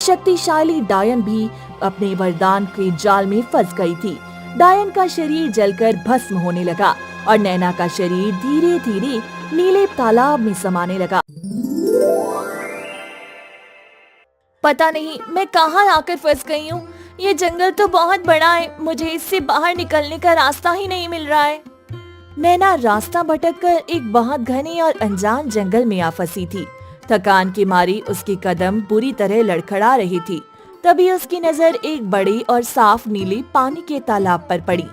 शक्तिशाली डायन भी अपने वरदान के जाल में फंस गई थी। डायन का शरीर जलकर भस्म होने लगा और नैना का शरीर धीरे धीरे नीले तालाब में समाने लगा। पता नहीं मैं कहाँ आकर फंस गई हूँ। ये जंगल तो बहुत बड़ा है, मुझे इससे बाहर निकलने का रास्ता ही नहीं मिल रहा है। नैना रास्ता भटककर एक बहुत घने और अनजान जंगल में आ फंसी थी। थकान के मारे उसके कदम बुरी तरह लड़खड़ा रही थी। तभी उसकी नजर एक बड़े और साफ नीले पानी के तालाब पर पड़ी।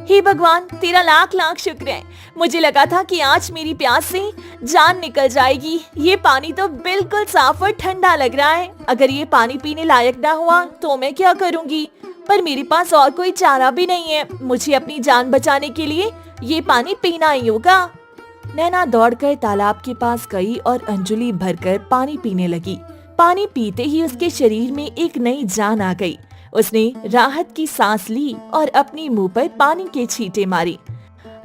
हे भगवान, तेरा लाख लाख शुक्र है। मुझे लगा था कि आज मेरी प्यास से जान निकल जाएगी। ये पानी तो बिल्कुल साफ और ठंडा लग रहा है। अगर ये पानी पीने लायक ना हुआ तो मैं क्या करूँगी? पर मेरे पास और कोई चारा भी नहीं है। मुझे अपनी जान बचाने के लिए ये पानी पीना ही होगा। नैना दौड़कर तालाब के पास गई और अंजुली भरकर पानी पीने लगी। पानी पीते ही उसके शरीर में एक नई जान आ गई। उसने राहत की सांस ली और अपने मुंह पर पानी के छींटे मारी।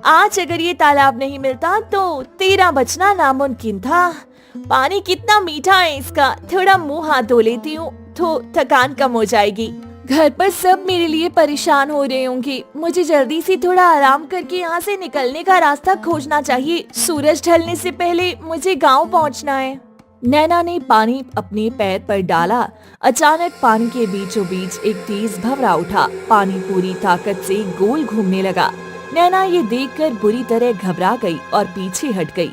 आज अगर ये तालाब नहीं मिलता तो तेरा बचना नामुमकिन था। पानी कितना मीठा है इसका। थोड़ा मुंह हाथ धो लेती हूँ तो थकान कम हो जाएगी। घर पर सब मेरे लिए परेशान हो रहे होंगे। मुझे जल्दी से थोड़ा आराम करके यहाँ से निकलने का रास्ता खोजना चाहिए। सूरज ढलने से पहले मुझे गांव पहुँचना है। नैना ने पानी अपने पैर पर डाला। अचानक पानी के बीचों बीच एक तेज भंवरा उठा। पानी पूरी ताकत से गोल घूमने लगा। नैना ये देखकर बुरी तरह घबरा गई और पीछे हट गई।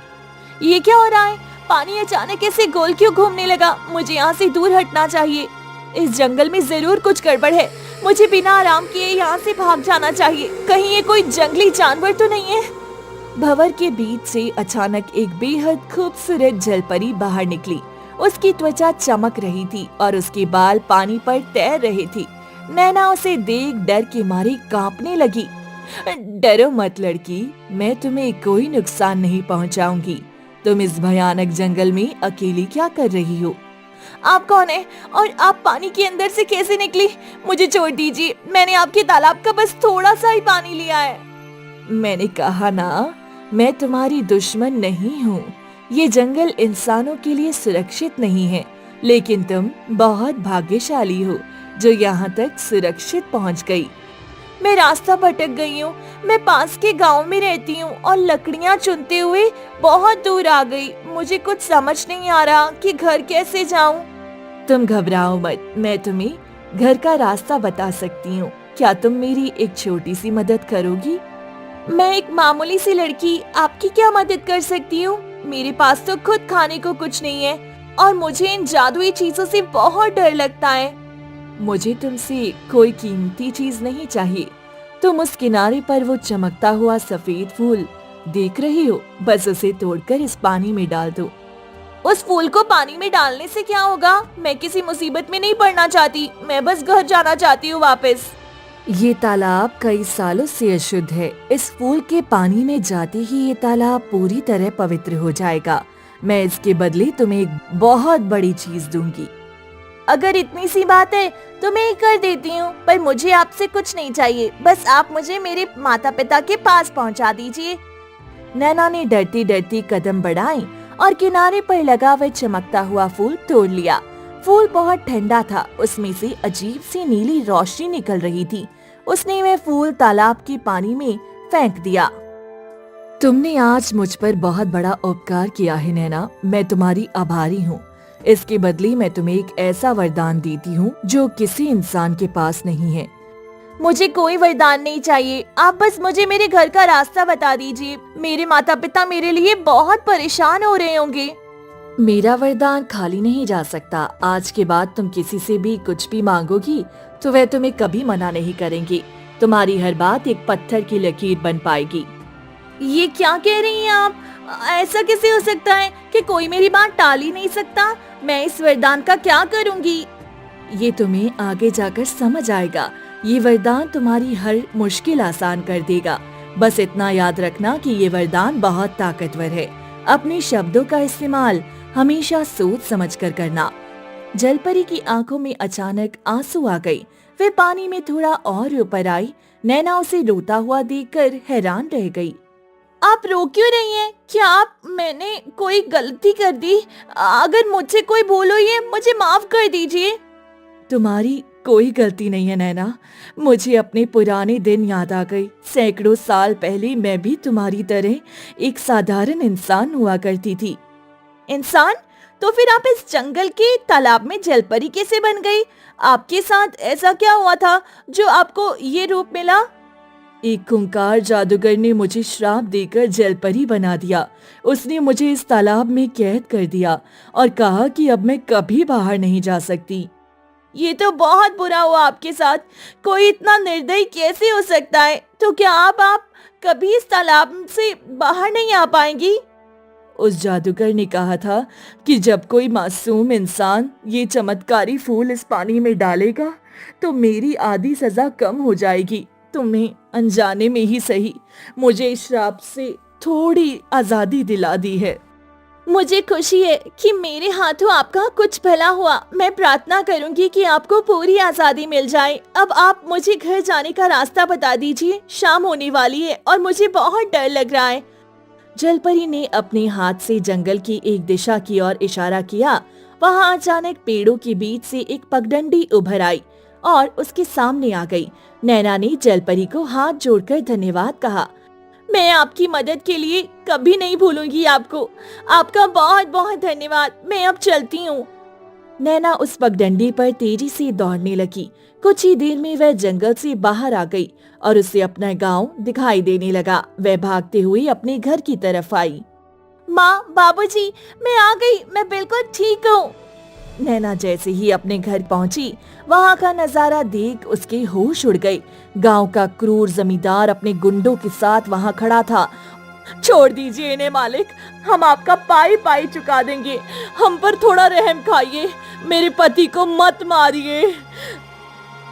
ये क्या हो रहा है? पानी अचानक ऐसे गोल क्यों घूमने लगा? मुझे यहाँ से दूर हटना चाहिए। इस जंगल में जरूर कुछ गड़बड़ है। मुझे बिना आराम किए यहाँ से भाग जाना चाहिए। कहीं ये कोई जंगली जानवर तो नहीं है? भंवर के बीच से अचानक एक बेहद खूबसूरत जलपरी बाहर निकली। उसकी त्वचा चमक रही थी और उसके बाल पानी पर तैर रहे थे। नैना उसे देख डर के मारे कांपने लगी। डरो मत लड़की, मैं तुम्हें कोई नुकसान नहीं पहुंचाऊंगी। तुम इस भयानक जंगल में अकेली क्या कर रही हो? आप कौन है और आप पानी के अंदर से कैसे निकली? मुझे छोड़ दीजिए। मैंने आपके तालाब का बस थोड़ा सा ही पानी लिया है। मैंने कहा ना, मैं तुम्हारी दुश्मन नहीं हूँ। ये जंगल इंसानों के लिए सुरक्षित नहीं है, लेकिन तुम बहुत भाग्यशाली हो जो यहाँ तक सुरक्षित पहुँच गई। मैं रास्ता भटक गई हूँ। मैं पास के गांव में रहती हूँ और लकड़ियाँ चुनते हुए बहुत दूर आ गई। मुझे कुछ समझ नहीं आ रहा कि घर कैसे जाऊँ। तुम घबराओ मत, मैं तुम्हें घर का रास्ता बता सकती हूँ। क्या तुम मेरी एक छोटी सी मदद करोगी? मैं एक मामूली सी लड़की आपकी क्या मदद कर सकती हूँ? मेरे पास तो खुद खाने को कुछ नहीं है और मुझे इन जादुई चीजों से बहुत डर लगता है। मुझे तुमसे कोई कीमती चीज नहीं चाहिए। तुम उस किनारे पर वो चमकता हुआ सफेद फूल देख रही हो? बस उसे तोड़कर इस पानी में डाल दो। उस फूल को पानी में डालने से क्या होगा? मैं किसी मुसीबत में नहीं पड़ना चाहती। मैं बस घर जाना चाहती हूँ वापस। ये तालाब कई सालों से अशुद्ध है। इस फूल के पानी में जाते ही ये तालाब पूरी तरह पवित्र हो जाएगा। मैं इसके बदले तुम्हें एक बहुत बड़ी चीज दूंगी। अगर इतनी सी बात है तो मैं कर देती हूँ, पर मुझे आपसे कुछ नहीं चाहिए। बस आप मुझे मेरे माता पिता के पास पहुँचा दीजिए। नैना ने डरती डरती कदम बढ़ाए और किनारे पर लगा वह चमकता हुआ फूल तोड़ लिया। फूल बहुत ठंडा था। उसमें से अजीब सी नीली रोशनी निकल रही थी। उसने वह फूल तालाब के पानी में फेंक दिया। तुमने आज मुझ पर बहुत बड़ा उपकार किया है नैना। मैं तुम्हारी आभारी हूँ। इसके बदले मैं तुम्हें एक ऐसा वरदान देती हूँ जो किसी इंसान के पास नहीं है। मुझे कोई वरदान नहीं चाहिए। आप बस मुझे मेरे घर का रास्ता बता दीजिए। मेरे माता पिता मेरे लिए बहुत परेशान हो रहे होंगे। मेरा वरदान खाली नहीं जा सकता। आज के बाद तुम किसी से भी कुछ भी मांगोगी तो वह तुम्हें कभी मना नहीं करेंगे। तुम्हारी हर बात एक पत्थर की लकीर बन पाएगी। ये क्या कह रही हैं आप? ऐसा कैसे हो सकता है कि कोई मेरी बात टाल ही नहीं सकता? मैं इस वरदान का क्या करूँगी? ये तुम्हें आगे जाकर समझ आएगा। ये वरदान तुम्हारी हर मुश्किल आसान कर देगा। बस इतना याद रखना कि ये वरदान बहुत ताकतवर है। अपने शब्दों का इस्तेमाल हमेशा सोच समझकर करना। जलपरी की आंखों में अचानक आंसू आ गई। वे पानी में थोड़ा और ऊपर आई। नैना उसे रोता हुआ देखकर हैरान रह गई। आप रो क्यों रही हैं? क्या मैंने कोई गलती कर दी? अगर मुझसे कोई भूल हुई है मुझे माफ कर दीजिए। तुम्हारी कोई गलती नहीं है नैना। मुझे अपने पुराने दिन याद आ गई। सैकड़ों साल पहले मैं भी तुम्हारी तरह एक साधारण इंसान हुआ करती थी। इंसान? तो फिर आप इस जंगल के तालाब में जलपरी कैसे बन गई? आपके साथ ऐसा क्या हुआ था जो आपको ये रूप मिला? एक खूंखार जादूगर ने मुझे श्राप देकर जलपरी बना दिया। उसने मुझे इस तालाब में कैद कर दिया और कहा कि अब मैं कभी बाहर नहीं जा सकती। ये तो बहुत बुरा हुआ आपके साथ। कोई इतना निर्दयी कैसे हो सकता है? तो क्या आप कभी इस तालाब से बाहर नहीं आ पाएंगी? उस जादूगर ने कहा था कि जब कोई मासूम इंसान ये चमत्कारी फूल इस पानी में डालेगा तो मेरी आधी सजा कम हो जाएगी। तुम्हें अनजाने में ही सही मुझे इस श्राप से थोड़ी आजादी दिला दी है। मुझे खुशी है कि मेरे हाथों आपका कुछ भला हुआ। मैं प्रार्थना करूंगी कि आपको पूरी आजादी मिल जाए। अब आप मुझे घर जाने का रास्ता बता दीजिए। शाम होने वाली है और मुझे बहुत डर लग रहा है। जलपरी ने अपने हाथ से जंगल की एक दिशा की ओर इशारा किया। वहां अचानक पेड़ों के बीच से एक पगडंडी उभर आई और उसके सामने आ गई। नैना ने जलपरी को हाथ जोड़कर धन्यवाद कहा। मैं आपकी मदद के लिए कभी नहीं भूलूंगी आपको। आपका बहुत बहुत धन्यवाद। मैं अब चलती हूँ। नैना उस पगडंडी पर तेजी से दौड़ने लगी। कुछ ही देर में वह जंगल से बाहर आ गई और उसे अपना गांव दिखाई देने लगा। वह भागते हुए अपने घर की तरफ आई। माँ, बाबूजी, मैं आ गई। मैं बिल्कुल ठीक हूँ। नैना जैसे ही अपने घर पहुंची, वहां का नजारा देख उसके होश उड़ गए। गांव का क्रूर जमींदार अपने गुंडों के साथ वहां खड़ा था। छोड़ दीजिए इन्हें मालिक, हम आपका पाई पाई चुका देंगे। हम पर थोड़ा रहम खाइए। मेरे पति को मत मारिए।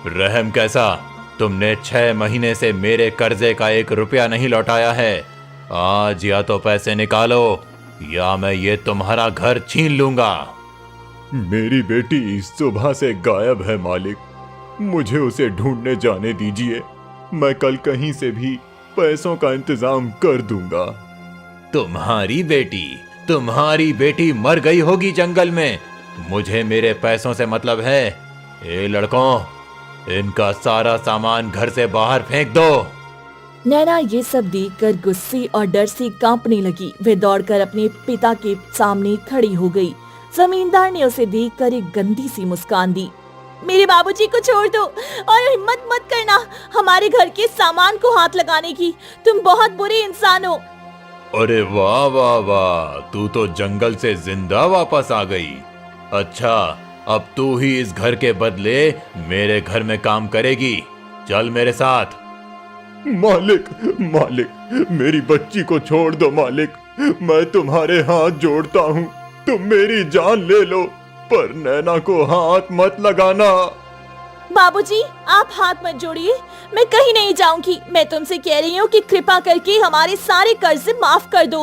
रहम कैसा? तुमने 6 महीने से मेरे कर्जे का 1 रुपया नहीं लौटाया है। आज या तो पैसे निकालो या मैं ये तुम्हारा घर छीन लूंगा। मेरी बेटी सुबह से गायब है मालिक। मुझे उसे ढूंढने जाने दीजिए। मैं कल कहीं से भी पैसों का इंतजाम कर दूंगा। तुम्हारी बेटी मर गई होगी जंगल में। मुझे मेरे पैसों से मतलब है। ए लड़कों, इनका सारा सामान घर से बाहर फेंक दो। नैना ये सब देखकर गुस्से और डर से कांपने लगी। वह दौड़कर अपने पिता के सामने खड़ी हो गई। जमींदार ने उसे देखकर एक गंदी सी मुस्कान दी। मेरे बाबूजी को छोड़ दो और हिम्मत मत करना हमारे घर के सामान को हाथ लगाने की। तुम बहुत बुरे इंसान हो। अरे वाह वाह वाह, तू तो जंगल से जिंदा वापस आ गई। अच्छा, अब तू ही इस घर के बदले मेरे घर में काम करेगी। चल मेरे साथ। मालिक, मेरी बच्ची को छोड़ दो मालिक। मैं तुम्हारे हाथ जोड़ता हूँ। तुम मेरी जान ले लो, पर नैना को हाथ मत लगाना। बाबूजी, आप हाथ मत जोड़िए। मैं कहीं नहीं जाऊंगी। मैं तुमसे कह रही हूँ कि कृपा करके हमारे सारे कर्ज माफ कर दो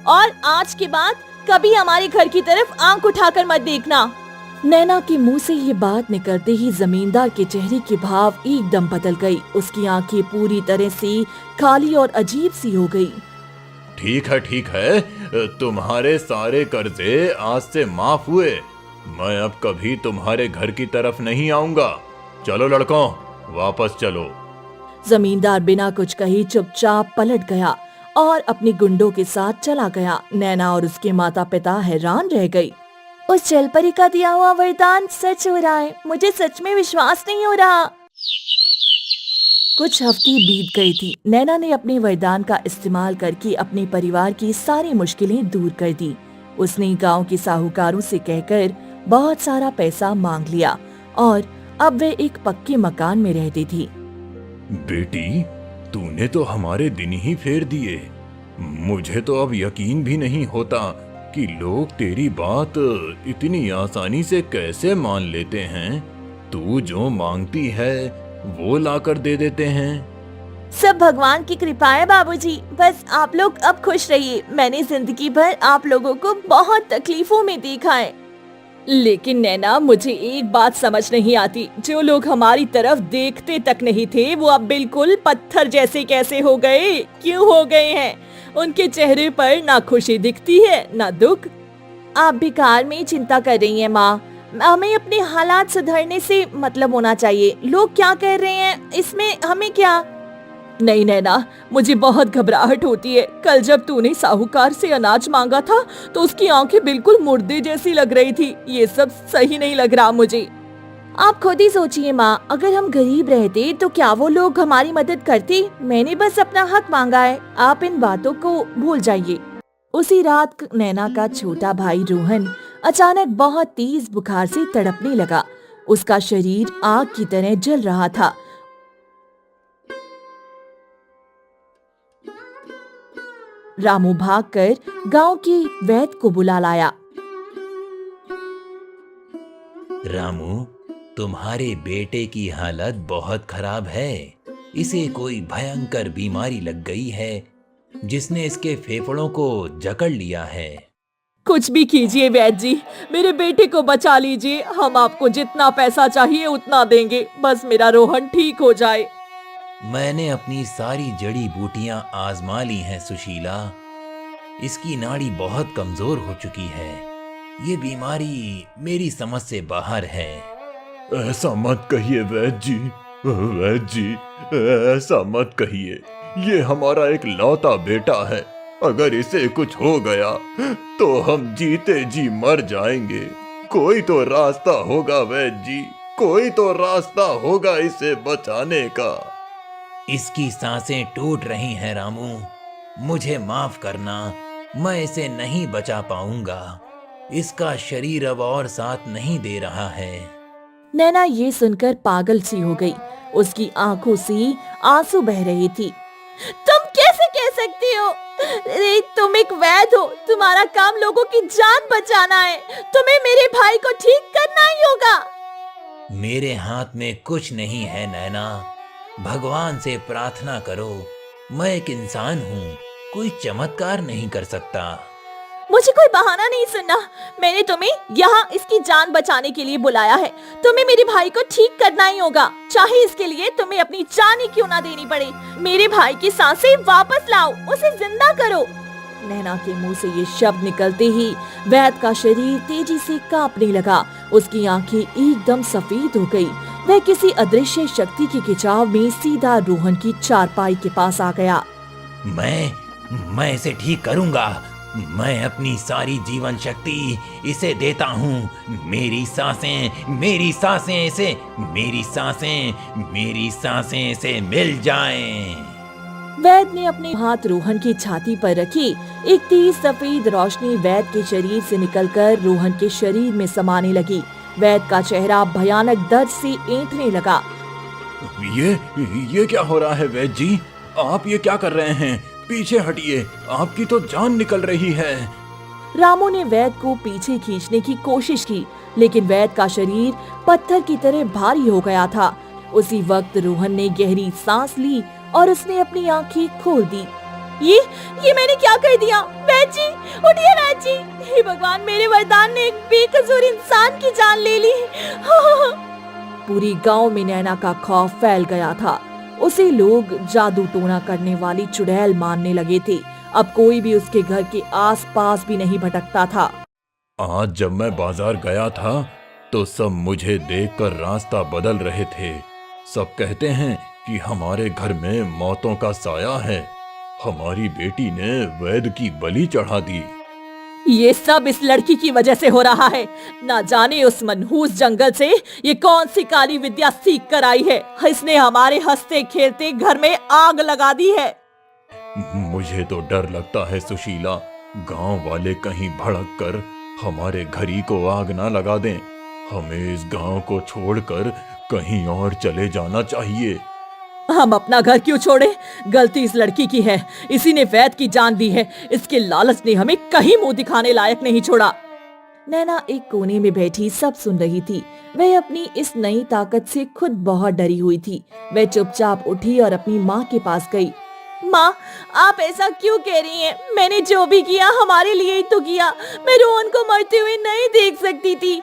और आज के बाद कभी हमारे घर की तरफ आंख उठाकर मत देखना। नैना के मुंह से ये बात निकलते ही जमींदार के चेहरे के भाव एकदम बदल गई। उसकी आंखें पूरी तरह से खाली और अजीब सी हो गई। ठीक है, तुम्हारे सारे कर्जे आज से माफ हुए। मैं अब कभी तुम्हारे घर की तरफ नहीं आऊंगा। चलो लड़कों, वापस चलो। जमींदार बिना कुछ कहे चुपचाप पलट गया और अपने गुंडों के साथ चला गया। नैना और उसके माता पिता हैरान रह गई। उस जलपरी का दिया हुआ वरदान सच हो रहा है। मुझे सच में विश्वास नहीं हो रहा। कुछ हफ्ते बीत गई थी। नैना ने अपने वरदान का इस्तेमाल करके अपने परिवार की सारी मुश्किलें दूर कर दी। उसने गांव के साहूकारों से कहकर बहुत सारा पैसा मांग लिया और अब वे एक पक्के मकान में रहती थी। बेटी, तूने तो हमारे दिन ही फेर दिए। मुझे तो अब यकीन भी नहीं होता कि लोग तेरी बात इतनी आसानी से कैसे मान लेते हैं। तू जो मांगती है वो लाकर दे देते हैं। सब भगवान की कृपा है बाबूजी। बस आप लोग अब खुश रहिए। मैंने जिंदगी भर आप लोगों को बहुत तकलीफों में देखा है। लेकिन नैना, मुझे एक बात समझ नहीं आती। जो लोग हमारी तरफ देखते तक नहीं थे वो अब बिल्कुल पत्थर जैसे कैसे हो गए? क्यों हो गए हैं? उनके चेहरे पर ना खुशी दिखती है ना दुख। आप बेकार में चिंता कर रही हैं माँ। हमें अपने हालात सुधरने से मतलब होना चाहिए। लोग क्या कह रहे हैं इसमें हमें क्या। नहीं नैना, मुझे बहुत घबराहट होती है। कल जब तूने साहूकार से अनाज मांगा था तो उसकी आंखें बिल्कुल मुर्दे जैसी लग रही थी। ये सब सही नहीं लग रहा मुझे। आप खुद ही सोचिए माँ, अगर हम गरीब रहते तो क्या वो लोग हमारी मदद करते। मैंने बस अपना हक मांगा है, आप इन बातों को भूल जाइए। उसी रात नैना का छोटा भाई रोहन अचानक बहुत तेज बुखार से तड़पने लगा। उसका शरीर आग की तरह जल रहा था। रामू भागकर गांव के वैद्य को बुला लाया। रामू, तुम्हारे बेटे की हालत बहुत खराब है। इसे कोई भयंकर बीमारी लग गई है जिसने इसके फेफड़ों को जकड़ लिया है। कुछ भी कीजिए वैद्य जी, मेरे बेटे को बचा लीजिए। हम आपको जितना पैसा चाहिए उतना देंगे, बस मेरा रोहन ठीक हो जाए। मैंने अपनी सारी जड़ी बूटियां आजमा ली हैं सुशीला। इसकी नाड़ी बहुत कमजोर हो चुकी है। ये बीमारी मेरी समझ से बाहर है। ऐसा मत कहिए वैद्य जी, वैद्य जी, ऐसा मत कहिए। ये हमारा एक लौता बेटा है। अगर इसे कुछ हो गया तो हम जीते जी मर जाएंगे। कोई तो रास्ता होगा वैद्य जी, कोई तो रास्ता होगा इसे बचाने का। इसकी सांसें टूट रही हैं रामू। मुझे माफ करना, मैं इसे नहीं बचा पाऊंगा। इसका शरीर अब और साथ नहीं दे रहा है। नैना ये सुनकर पागल सी हो गई। उसकी आंखों से आंसू बह रहे थे। तुम कैसे कह सकती हो? अरे तुम एक वैद्य हो, तुम्हारा काम लोगों की जान बचाना है। तुम्हें मेरे भाई को ठीक करना ही होगा। मेरे हाथ में कुछ नहीं है नैना। भगवान से प्रार्थना करो। मैं एक इंसान हूँ, कोई चमत्कार नहीं कर सकता। मुझे कोई बहाना नहीं सुनना। मैंने तुम्हें यहाँ इसकी जान बचाने के लिए बुलाया है। तुम्हें मेरे भाई को ठीक करना ही होगा, चाहे इसके लिए तुम्हें अपनी जान ही क्यों ना देनी पड़े। मेरे भाई की सांसें वापस लाओ, उसे जिंदा करो। नैना के मुंह से ये शब्द निकलते ही वैद्य का शरीर तेजी से कांपने लगा। उसकी आंखें एकदम सफेद हो गई। वह किसी अदृश्य शक्ति के खिंचाव में सीधा रोहन की चारपाई के पास आ गया। मैं इसे ठीक करूंगा। मैं अपनी सारी जीवन शक्ति इसे देता हूँ। मेरी सांसें इसे मिल जाएं। वैद्य ने अपने हाथ रोहन की छाती पर रखी। एक तेज सफेद रोशनी वैद्य के शरीर से निकलकर रोहन के शरीर में समाने लगी। वैद्य का चेहरा भयानक दर्द से ऐंठने लगा। ये क्या हो रहा है वैद्य जी? आप ये क्या कर रहे हैं? पीछे हटिए, आपकी तो जान निकल रही है। रामू ने वैद्य को पीछे खींचने की कोशिश की, लेकिन वैद्य का शरीर पत्थर की तरह भारी हो गया था। उसी वक्त रोहन ने गहरी सांस ली और उसने अपनी आंखें खोल दी। ये मैंने क्या कर दिया? वैद्य जी, उठिए वैद्य जी। हे भगवान, मेरे वरदान ने एक बेकसूर इंसान की जान ले ली। पूरी गांव में नैना का खौफ फैल गया था। उसे लोग जादू टोना करने वाली चुड़ैल मानने लगे थे। अब कोई भी उसके घर के आसपास भी नहीं भटकता था। आज जब मैं बाजार गया था तो सब मुझे देखकर रास्ता बदल रहे थे। सब कहते हैं कि हमारे घर में मौतों का साया है। हमारी बेटी ने वैद्य की बलि चढ़ा दी। ये सब इस लड़की की वजह से हो रहा है। ना जाने उस मनहूस जंगल से ये कौन सी काली विद्या सीख कर आई है। इसने हमारे हंसते खेलते घर में आग लगा दी है। मुझे तो डर लगता है सुशीला, गांव वाले कहीं भड़क कर हमारे घर ही को आग ना लगा दें। हमें इस गांव को छोड़कर कहीं और चले जाना चाहिए। हम अपना घर क्यों छोड़े? गलती इस लड़की की है। इसी ने वैद्य की जान दी है। इसके लालच ने हमें कहीं मुंह दिखाने लायक नहीं छोड़ा। नैना एक कोने में बैठी सब सुन रही थी। वह अपनी इस नई ताकत से खुद बहुत डरी हुई थी। वह चुपचाप उठी और अपनी माँ के पास गई। माँ, आप ऐसा क्यों कह रही हैं? मैंने जो भी किया हमारे लिए ही तो किया। मैं रोहन को मरते हुए नहीं देख सकती थी।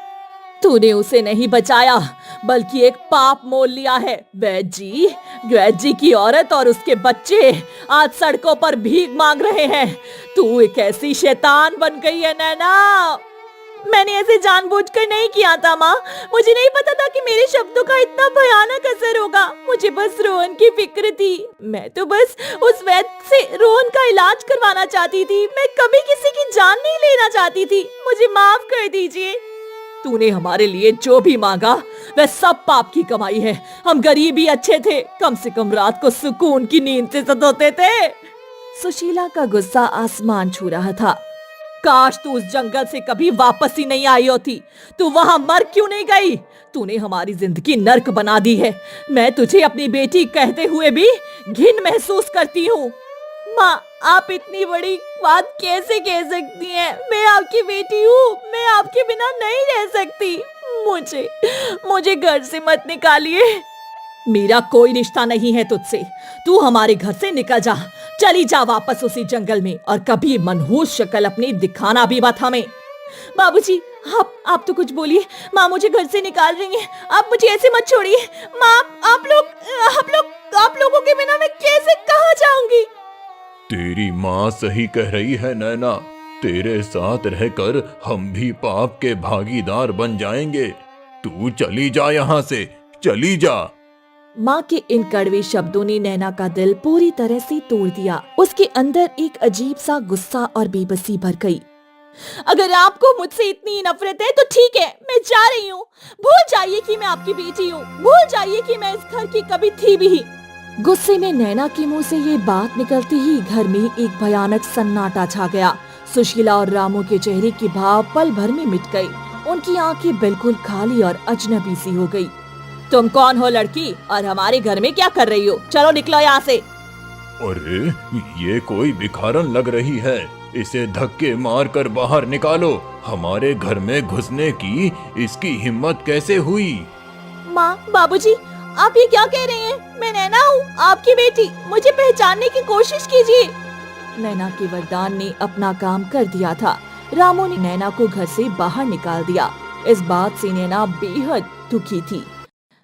तूने उसे नहीं बचाया बल्कि एक पाप मोल लिया है। वैद्य जी की औरत और उसके बच्चे आज सड़कों पर भीख मांग रहे हैं। तू एक ऐसी शैतान बन गई है नैना। मैंने ऐसे जानबूझकर नहीं किया था माँ। मुझे नहीं पता था कि मेरे शब्दों का इतना भयानक असर होगा। मुझे बस रोहन की फिक्र थी। मैं तो बस उस वैद्य से रोहन का इलाज करवाना चाहती थी। मैं कभी किसी की जान नहीं लेना चाहती थी। मुझे माफ कर दीजिए। तूने हमारे लिए जो भी मांगा वह सब पाप की कमाई है। हम गरीब ही अच्छे थे, कम से कम रात को सुकून की नींद से सोते थे। सुशीला का गुस्सा आसमान छू रहा था। काश तू उस जंगल से कभी वापस ही नहीं आई होती। तू वहां मर क्यों नहीं गई? तूने हमारी जिंदगी नर्क बना दी है। मैं तुझे अपनी बेटी कहते हुए भी घिन महसूस करती हूँ। माँ, आप इतनी बड़ी बात कैसे कह सकती हैं? मैं आपकी बेटी हूँ। मैं आपके बिना नहीं रह सकती। मुझे घर से मत निकालिए। मेरा कोई रिश्ता नहीं है तुझसे। तू हमारे घर से निकल जा। चली जा वापस उसी जंगल में, और कभी मनहूस शक्ल अपनी दिखाना भी मत हमें। बाबूजी, आप तो कुछ बोलिए। माँ मुझे घर से निकाल रही हैं। आप मुझे ऐसे मत छोड़िए। माँ, आप लोगों के बिना मैं कैसे कहाँ जाऊंगी? तेरी माँ सही कह रही है नैना। तेरे साथ रहकर हम भी पाप के भागीदार बन जाएंगे। तू चली जा यहाँ से, चली जा। माँ के इन कड़वे शब्दों ने नैना का दिल पूरी तरह से तोड़ दिया। उसके अंदर एक अजीब सा गुस्सा और बेबसी भर गई। अगर आपको मुझसे इतनी नफरत है तो ठीक है, मैं जा रही हूँ। भूल जाइए कि मैं आपकी बेटी हूँ। भूल जाइए कि मैं इस घर की कभी थी भी। गुस्से में नैना के मुंह से ये बात निकलते ही घर में एक भयानक सन्नाटा छा गया। सुशीला और रामू के चेहरे के भाव पल भर में मिट गए। उनकी आंखें बिल्कुल खाली और अजनबी सी हो गई। तुम कौन हो लड़की, और हमारे घर में क्या कर रही हो? चलो निकलो यहाँ से। अरे, ये कोई भिखारन लग रही है। इसे धक्के मार कर बाहर निकालो। हमारे घर में घुसने की इसकी हिम्मत कैसे हुई? माँ, बाबूजी, आप ये क्या कह रहे हैं? मैं नैना हूँ, आपकी बेटी। मुझे पहचानने की कोशिश कीजिए। नैना के वरदान ने अपना काम कर दिया था। रामू ने नैना को घर से बाहर निकाल दिया। इस बात से नैना बेहद दुखी थी।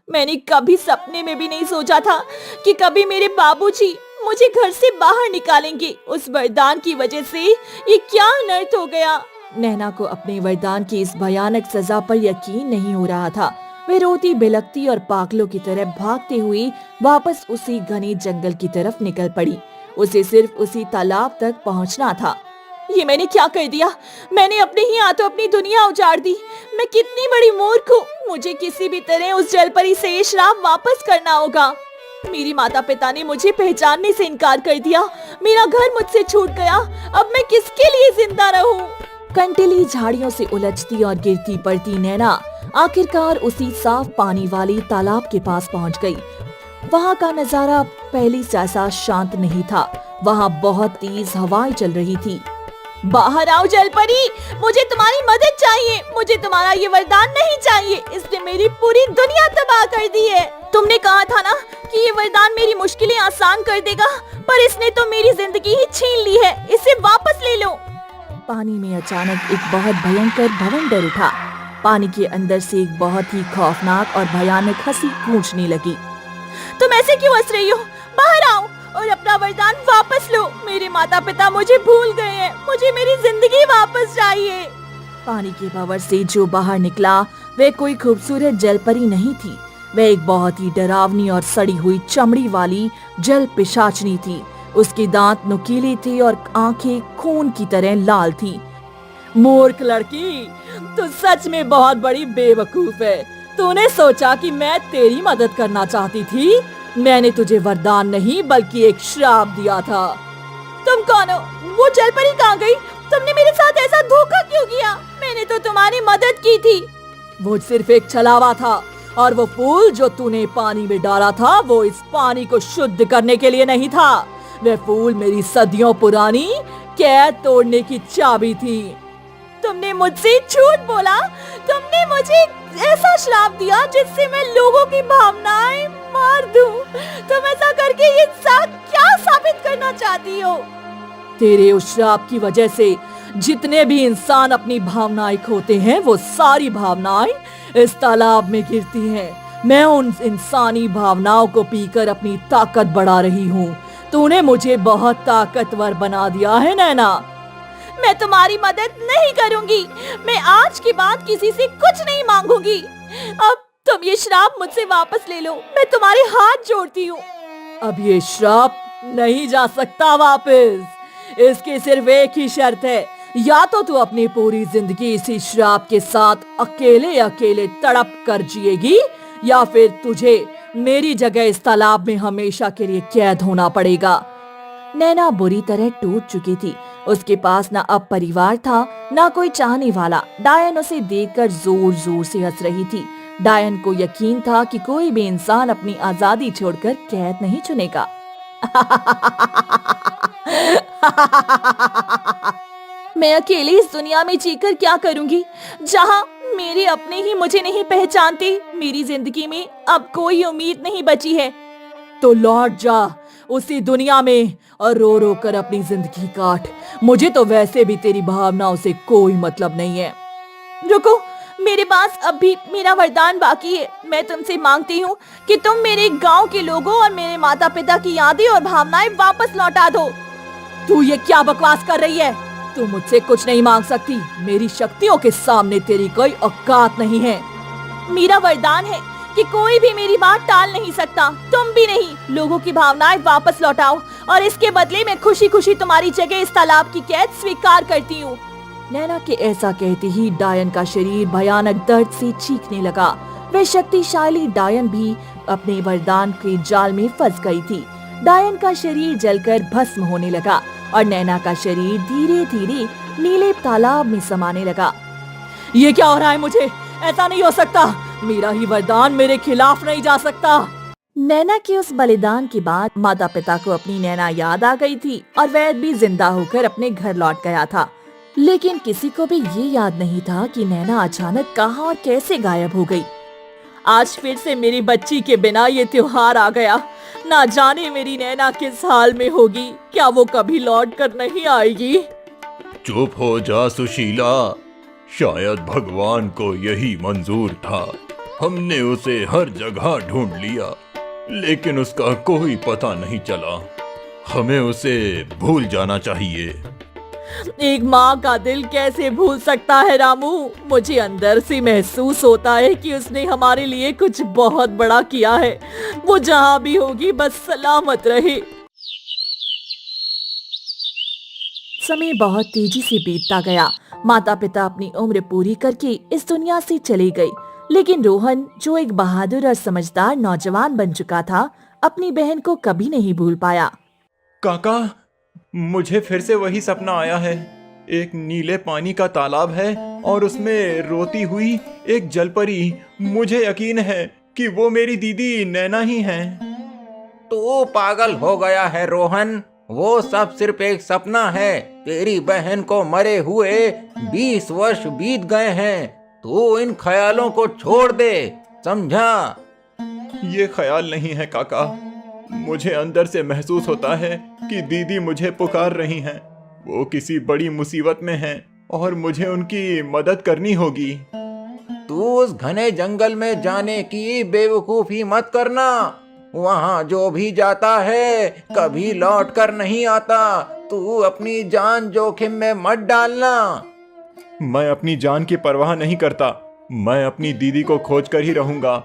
मैंने कभी सपने में भी नहीं सोचा था कि कभी मेरे बाबूजी मुझे घर से बाहर निकालेंगे। उस वरदान की वजह से ये क्या अनर्थ हो गया। नैना को अपने वरदान की इस भयानक सजा पर यकीन नहीं हो रहा था। वे रोती बिलखती और पागलों की तरह भागते हुए वापस उसी घने जंगल की तरफ निकल पड़ी। उसे सिर्फ उसी तालाब तक पहुंचना था। ये मैंने क्या कर दिया? मैंने अपने ही हाथों अपनी दुनिया उजाड़ दी। मैं कितनी बड़ी मूर्ख हूँ। मुझे किसी भी तरह उस जलपरी से ये श्राप वापस करना होगा। मेरी माता पिता ने मुझे पहचानने से इनकार कर दिया। मेरा घर मुझसे छूट गया। अब मैं किसके लिए जिंदा रहूं? कंटीली झाड़ियों से उलझती और गिरती पड़ती नैना आखिरकार उसी साफ पानी वाली तालाब के पास पहुंच गई। वहाँ का नजारा पहले जैसा शांत नहीं था। वहाँ बहुत तेज हवाएं चल रही थी। बाहर आओ जलपरी, मुझे तुम्हारी मदद चाहिए। मुझे तुम्हारा ये वरदान नहीं चाहिए। इसने मेरी पूरी दुनिया तबाह कर दी है। तुमने कहा था ना कि ये वरदान मेरी मुश्किलें आसान कर देगा, पर इसने तो मेरी जिंदगी ही छीन ली है। इसे वापस ले लो। पानी में अचानक एक बहुत भयंकर भवंडर उठा। पानी के अंदर से एक बहुत ही खौफनाक और भयानक हंसी गूंजने लगी। तुम ऐसे क्यों हंस रही हो? बाहर आओ और अपना वरदान वापस लो। मेरे माता पिता मुझे भूल गए हैं। मुझे मेरी जिंदगी वापस चाहिए। पानी के भंवर से जो बाहर निकला वह कोई खूबसूरत जलपरी नहीं थी। वह एक बहुत ही डरावनी और सड़ी हुई चमड़ी वाली जल पिशाचनी थी। उसके दांत नुकीले थे और आंखें खून की तरह लाल थी। मूर्ख लड़की, तू सच में बहुत बड़ी बेवकूफ है। तूने सोचा कि मैं तेरी मदद करना चाहती थी। मैंने तुझे वरदान नहीं बल्कि एक श्राप दिया था। तुम कौन हो? वो जलपरी कहाँ गई? तुमने मेरे साथ ऐसा धोखा क्यों किया? मैंने तो तुम्हारी मदद की थी। वो सिर्फ एक छलावा था, और वो फूल जो तूने पानी में डाला था वो इस पानी को शुद्ध करने के लिए नहीं था। वह फूल मेरी सदियों पुरानी कैद तोड़ने की चाबी थी। तुमने मुझसे झूठ बोला। तुमने मुझे ऐसा श्राप दिया जिससे मैं लोगों की भावनाएं मार दूं। तुम ऐसा करके ये क्या साबित करना चाहती हो? तेरे उस श्राप की वजह से जितने भी इंसान अपनी भावनाएं खोते हैं वो सारी भावनाएं इस तालाब में गिरती हैं। मैं उन इंसानी भावनाओं को पीकर अपनी ताकत बढ़ा रही हूँ। तूने मुझे बहुत ताकतवर बना दिया है नैना। मैं तुम्हारी मदद नहीं करूंगी। मैं आज के बाद किसी से कुछ नहीं मांगूंगी। अब तुम ये श्राप मुझसे वापस ले लो, मैं तुम्हारे हाथ जोड़ती हूँ। अब ये श्राप नहीं जा सकता वापस। इसकी सिर्फ एक ही शर्त है, या तो तू अपनी पूरी जिंदगी इसी श्राप के साथ अकेले अकेले तड़प कर जिएगी, या फिर तुझे मेरी जगह इस तालाब में हमेशा के लिए कैद होना पड़ेगा। नैना बुरी तरह टूट चुकी थी। उसके पास ना अब परिवार था, ना कोई चाहने वाला। डायन उसे देखकर जोर जोर से हंस रही थी। डायन को यकीन था कि कोई भी इंसान अपनी आजादी छोड़कर कैद नहीं चुनेगा। मैं अकेले इस दुनिया में जीकर क्या करूंगी, जहाँ मेरे अपने ही मुझे नहीं पहचानते। मेरी जिंदगी में अब कोई उम्मीद नहीं बची है। तो लौट जा उसी दुनिया में और रो रो कर अपनी जिंदगी काट। मुझे तो वैसे भी तेरी भावनाओं से कोई मतलब नहीं है। रुको, मेरे पास अब भी मेरा वरदान बाकी है। मैं तुमसे मांगती हूँ कि तुम मेरे गांव के लोगों और मेरे माता पिता की यादें और भावनाएं वापस लौटा दो। तू ये क्या बकवास कर रही है? तू मुझसे कुछ नहीं मांग सकती। मेरी शक्तियों के सामने तेरी कोई औकात नहीं है। मेरा वरदान है कि कोई भी मेरी बात टाल नहीं सकता, तुम भी नहीं। लोगों की भावनाएं वापस लौटाओ और इसके बदले में खुशी खुशी तुम्हारी जगह इस तालाब की कैद स्वीकार करती हूँ। नैना के ऐसा कहते ही डायन का शरीर भयानक दर्द से चीखने लगा। वह शक्तिशाली डायन भी अपने वरदान के जाल में फंस गई थी। डायन का शरीर जलकर भस्म होने लगा और नैना का शरीर धीरे धीरे नीले तालाब में समाने लगा। ये क्या हो रहा है मुझे? ऐसा नहीं हो सकता। मेरा ही वरदान मेरे खिलाफ नहीं जा सकता। नैना के उस बलिदान के बाद माता पिता को अपनी नैना याद आ गई थी और वैद भी जिंदा होकर अपने घर लौट गया था। लेकिन किसी को भी ये याद नहीं था कि नैना अचानक कहाँ और कैसे गायब हो गई। आज फिर से मेरी बच्ची के बिना ये त्योहार आ गया। ना जाने मेरी नैना किस हाल में होगी। क्या वो कभी लौट कर नहीं आएगी? चुप हो जा सुशीला। शायद भगवान को यही मंजूर था। हमने उसे हर जगह ढूंढ लिया, लेकिन उसका कोई पता नहीं चला। हमें उसे भूल जाना चाहिए। एक माँ का दिल कैसे भूल सकता है रामू? मुझे अंदर से महसूस होता है कि उसने हमारे लिए कुछ बहुत बड़ा किया है। वो जहाँ भी होगी बस सलामत रहे। समय बहुत तेजी से बीतता गया। माता पिता अपनी उम्र पूरी करके इस दुनिया से चले गए, लेकिन रोहन, जो एक बहादुर और समझदार नौजवान बन चुका था, अपनी बहन को कभी नहीं भूल पाया। काका, मुझे फिर से वही सपना आया है। एक नीले पानी का तालाब है और उसमें रोती हुई एक जलपरी। मुझे यकीन है कि वो मेरी दीदी नैना ही है। तो पागल हो गया है रोहन। वो सब सिर्फ एक सपना है। तेरी बहन को मरे हुए 20 वर्ष बीत गए हैं। तू इन ख्यालों को छोड़ दे, समझा? ये ख्याल नहीं है काका। मुझे अंदर से महसूस होता है कि दीदी मुझे पुकार रही हैं। वो किसी बड़ी मुसीबत में हैं और मुझे उनकी मदद करनी होगी। तू उस घने जंगल में जाने की बेवकूफी मत करना। वहाँ जो भी जाता है कभी लौट कर नहीं आता। तू अपनी जान जोखिम में मत डालना। मैं अपनी जान की परवाह नहीं करता। मैं अपनी दीदी को खोज कर ही रहूंगा,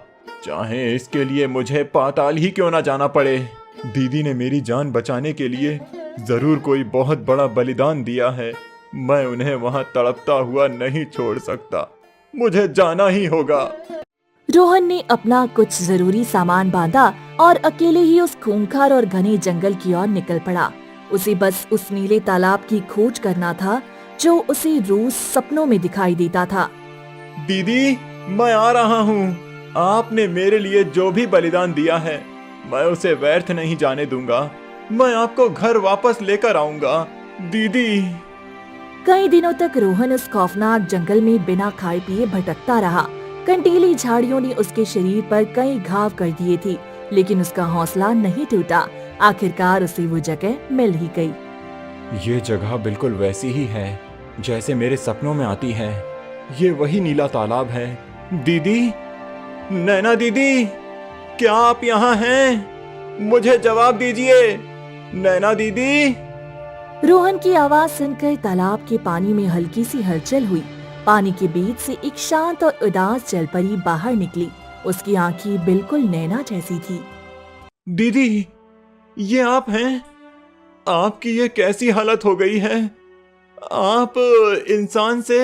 चाहे इसके लिए मुझे पाताल ही क्यों ना जाना पड़े। दीदी ने मेरी जान बचाने के लिए जरूर कोई बहुत बड़ा बलिदान दिया है। मैं उन्हें वहां तड़पता हुआ नहीं छोड़ सकता। मुझे जाना ही होगा। रोहन ने अपना कुछ जरूरी सामान बांधा और अकेले ही उस खूंखार और घने जंगल की ओर निकल पड़ा। उसे बस उस नीले तालाब की खोज करना था जो उसे रोज सपनों में दिखाई देता था। दीदी, मैं आ रहा हूँ। आपने मेरे लिए जो भी बलिदान दिया है, मैं उसे व्यर्थ नहीं जाने दूंगा। मैं आपको घर वापस लेकर आऊंगा दीदी। कई दिनों तक रोहन उस खौफनाक जंगल में बिना खाए पिए भटकता रहा। कंटीली झाड़ियों ने उसके शरीर पर कई घाव कर दिए थे, लेकिन उसका हौसला नहीं टूटा। आखिरकार उसे वो जगह मिल ही गई। ये जगह बिल्कुल वैसी ही है जैसे मेरे सपनों में आती है। ये वही नीला तालाब है। दीदी, नैना दीदी, क्या आप यहाँ हैं? मुझे जवाब दीजिए। नैना दीदी। रोहन की आवाज सुनकर तालाब के पानी में हल्की सी हलचल हुई। पानी के बीच से एक शांत और उदास जलपरी बाहर निकली। उसकी आंखें बिल्कुल नैना जैसी थी। दीदी, ये आप हैं? आपकी ये कैसी हालत हो गई है? आप इंसान से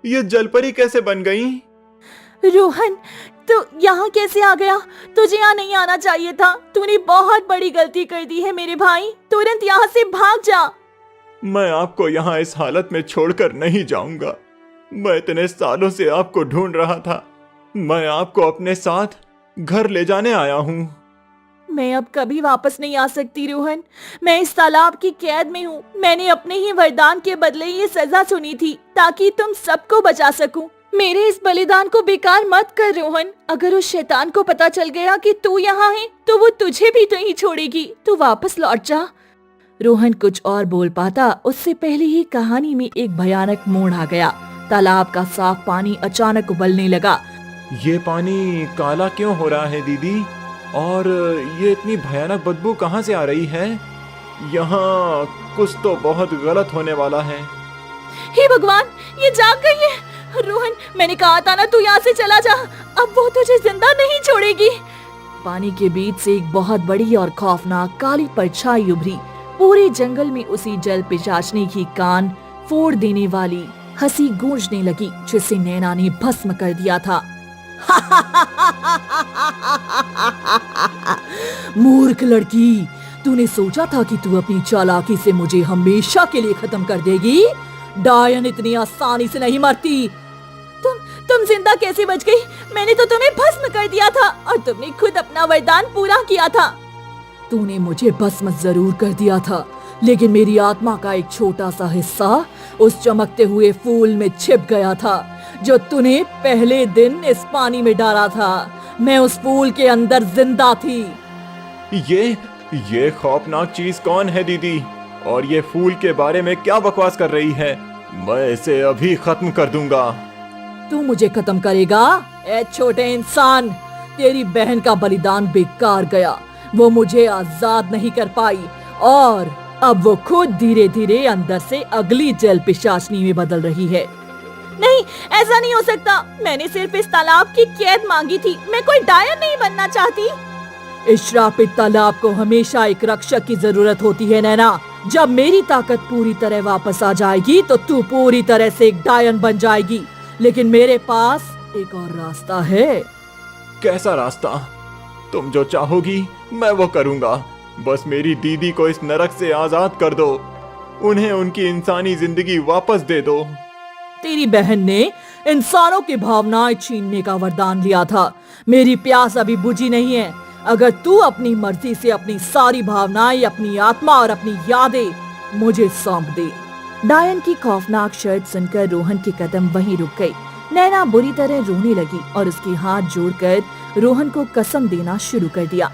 ये जलपरी कैसे बन गई? रोहन, तू यहाँ कैसे आ गया? तुझे यहाँ नहीं आना चाहिए था। तूने बहुत बड़ी गलती कर दी है मेरे भाई। तुरंत यहाँ से भाग जा। मैं आपको यहाँ इस हालत में छोड़कर नहीं जाऊंगा। मैं इतने सालों से आपको ढूंढ रहा था। मैं आपको अपने साथ घर ले जाने आया हूँ। मैं अब कभी वापस नहीं आ सकती रोहन। मैं इस तालाब की कैद में हूँ। मैंने अपने ही वरदान के बदले ये सजा चुनी थी ताकि तुम सबको बचा सकूं। मेरे इस बलिदान को बेकार मत कर रोहन। अगर उस शैतान को पता चल गया कि तू यहाँ है तो वो तुझे भी नहीं छोड़ेगी। तू वापस लौट जा। रोहन कुछ और बोल पाता उससे पहले ही कहानी में एक भयानक मोड़ आ गया। तालाब का साफ पानी अचानक उबलने लगा। ये पानी काला क्यों हो रहा है दीदी? और ये इतनी भयानक बदबू कहाँ से आ रही है? यहाँ कुछ तो बहुत गलत होने वाला है। हे भगवान, ये जाग गई है। रोहन, मैंने कहा था ना तू यहाँ से चला जा। अब वो तुझे जिंदा नहीं छोड़ेगी। पानी के बीच से एक बहुत बड़ी और खौफनाक काली परछाई उभरी। पूरे जंगल में उसी जल पिशाचनी की कान फोड़ देने वाली हंसी गूंजने लगी जिसे नैना ने भस्म कर दिया था। मूर्ख लड़की, तूने सोचा था कि तू अपनी चालाकी से मुझे हमेशा के लिए खत्म कर देगी? डायन इतनी आसानी से नहीं मरती। तुम जिंदा कैसे बच गई? मैंने तो तुम्हें भस्म कर दिया था और तुमने खुद अपना वरदान पूरा किया था। तूने मुझे भस्म जरूर कर दिया था, लेकिन मेरी आत्मा का एक छोटा सा हिस्सा उस चमकते हुए फूल में छिप गया था जो तूने पहले दिन इस पानी में डाला था। मैं उस फूल के अंदर जिंदा थी। ये खौफनाक चीज कौन है दीदी? और ये फूल के बारे में क्या बकवास कर रही है? मैं इसे अभी खत्म कर दूंगा। तू मुझे खत्म करेगा? ए छोटे इंसान, तेरी बहन का बलिदान बेकार गया। वो मुझे आजाद नहीं कर पाई और अब वो खुद धीरे धीरे अंदर से अगली जल पिशाचनी में बदल रही है। नहीं, ऐसा नहीं हो सकता। मैंने सिर्फ इस तालाब की कैद मांगी थी। मैं कोई डायन नहीं बनना चाहती। इस श्रापित तालाब को हमेशा एक रक्षक की जरूरत होती है नैना। जब मेरी ताकत पूरी तरह वापस आ जाएगी तो तू पूरी तरह से एक डायन बन जाएगी। लेकिन मेरे पास एक और रास्ता है। कैसा रास्ता? तुम जो चाहोगी मैं वो करूंगा। बस मेरी दीदी को इस नरक से आजाद कर दो। उन्हें उनकी इंसानी जिंदगी वापस दे दो। तेरी बहन ने इंसानों की भावनाएं छीनने का वरदान लिया था। मेरी प्यास अभी बुझी नहीं है। अगर तू अपनी मर्जी से अपनी सारी भावनाएं, अपनी आत्मा और अपनी यादें मुझे सौंप दे। डायन की खौफनाक शर्त सुनकर रोहन के कदम वहीं रुक गई। नैना बुरी तरह रोने लगी और उसके हाथ जोड़कर रोहन को कसम देना शुरू कर दिया।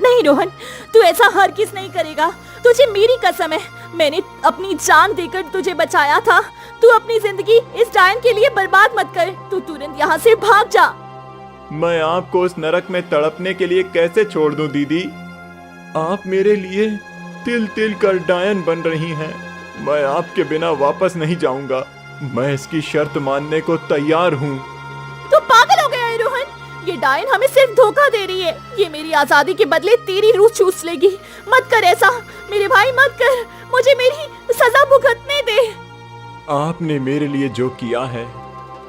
नहीं रोहन, तू ऐसा हरगिज़ नहीं करेगा। तुझे मेरी कसम है। मैंने अपनी जान देकर तुझे बचाया था। तू अपनी जिंदगी इस डायन के लिए बर्बाद मत कर। तू तुरंत यहाँ से भाग जा। मैं आपको उस नरक में तड़पने के लिए कैसे छोड़ दूं दीदी? आप मेरे लिए तिल तिल कर डायन बन रही हैं। मैं आपके बिना वापस नहीं जाऊंगा। मैं इसकी शर्त मानने को तैयार हूँ। तू पागल हो गया है रोहन। ये डायन हमें सिर्फ धोखा दे रही है। ये मेरी आजादी के बदले तेरी रूह चूस लेगी। मत कर ऐसा मेरे भाई, मत कर। मुझे मेरी सजा भुगतने दे। आपने मेरे लिए जो किया है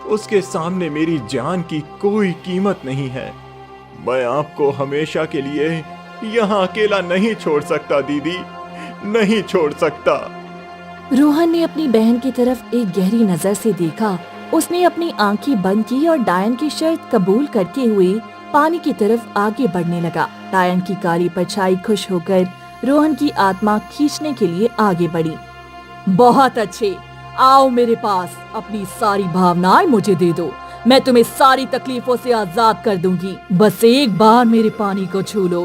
उसके सामने मेरी जान की कोई कीमत नहीं है। मैं आपको हमेशा के लिए यहाँ अकेला नहीं छोड़ सकता दीदी, नहीं छोड़ सकता। रोहन ने अपनी बहन की तरफ एक गहरी नजर से देखा। उसने अपनी आंखें बंद की और डायन की शर्त कबूल करते हुए पानी की तरफ आगे बढ़ने लगा। डायन की काली परछाई खुश होकर रोहन की आत्मा खींचने के लिए आगे बढ़ी। बहुत अच्छे, आओ मेरे पास। अपनी सारी भावनाएं मुझे दे दो। मैं तुम्हें सारी तकलीफों से आजाद कर दूंगी। बस एक बार मेरे पानी को छू लो।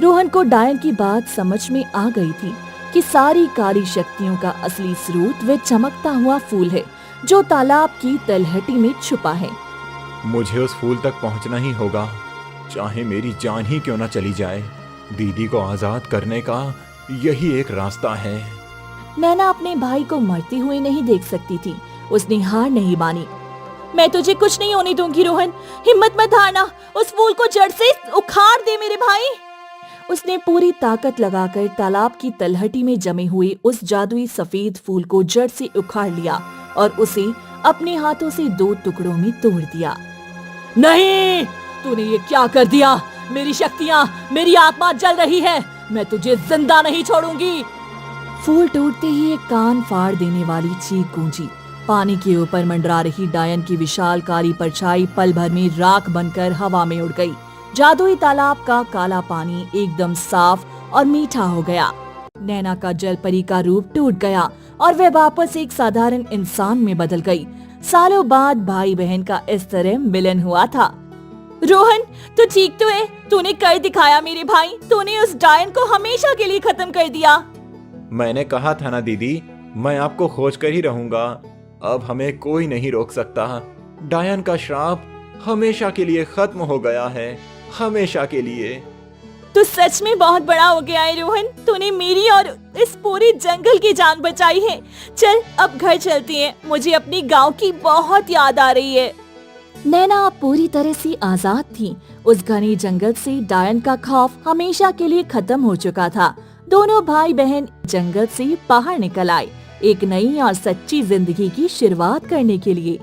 रोहन को डायन की बात समझ में आ गई थी कि सारी काली शक्तियों का असली स्रोत वह चमकता हुआ फूल है जो तालाब की तलहटी में छुपा है। मुझे उस फूल तक पहुंचना ही होगा, चाहे मेरी जान ही क्यों न चली जाए। दीदी को आजाद करने का यही एक रास्ता है। नैना अपने भाई को मरते हुए नहीं देख सकती थी। उसने हार नहीं मानी। मैं तुझे कुछ नहीं होने दूंगी रोहन, हिम्मत मत हारना, उस फूल को जड़ से उखाड़ दे मेरे भाई। उसने पूरी ताकत लगाकर तालाब की तलहटी में जमे हुए उस जादुई सफेद फूल को जड़ से उखाड़ लिया और उसे अपने हाथों से 2 टुकड़ों में तोड़ दिया। नहीं, तूने ये क्या कर दिया? मेरी शक्तियाँ, मेरी आत्मा जल रही है, मैं तुझे जिंदा नहीं छोड़ूंगी। फूल टूटते ही एक कान फाड़ देने वाली चीख गूंजी। पानी के ऊपर मंडरा रही डायन की विशाल काली परछाई पल भर में राख बनकर हवा में उड़ गई। जादुई तालाब का काला पानी एकदम साफ और मीठा हो गया। नैना का जल परी का रूप टूट गया और वह वापस एक साधारण इंसान में बदल गई। सालों बाद भाई बहन का इस तरह मिलन हुआ था। रोहन, तू ठीक तो है? तूने कर दिखाया मेरे भाई, तूने उस डायन को हमेशा के लिए खत्म कर दिया। मैंने कहा था ना दीदी, मैं आपको खोज कर ही रहूंगा। अब हमें कोई नहीं रोक सकता। डायन का श्राप हमेशा के लिए खत्म हो गया है, हमेशा के लिए। तू सच में बहुत बड़ा हो गया है रोहन, तूने मेरी और इस पूरी जंगल की जान बचाई है। चल अब घर चलते हैं, मुझे अपने गांव की बहुत याद आ रही है। नैना अब पूरी तरह से आजाद थी। उस घने जंगल से डायन का खौफ हमेशा के लिए खत्म हो चुका था। दोनों भाई बहन जंगल से बाहर निकल आए, एक नई और सच्ची जिंदगी की शुरुआत करने के लिए।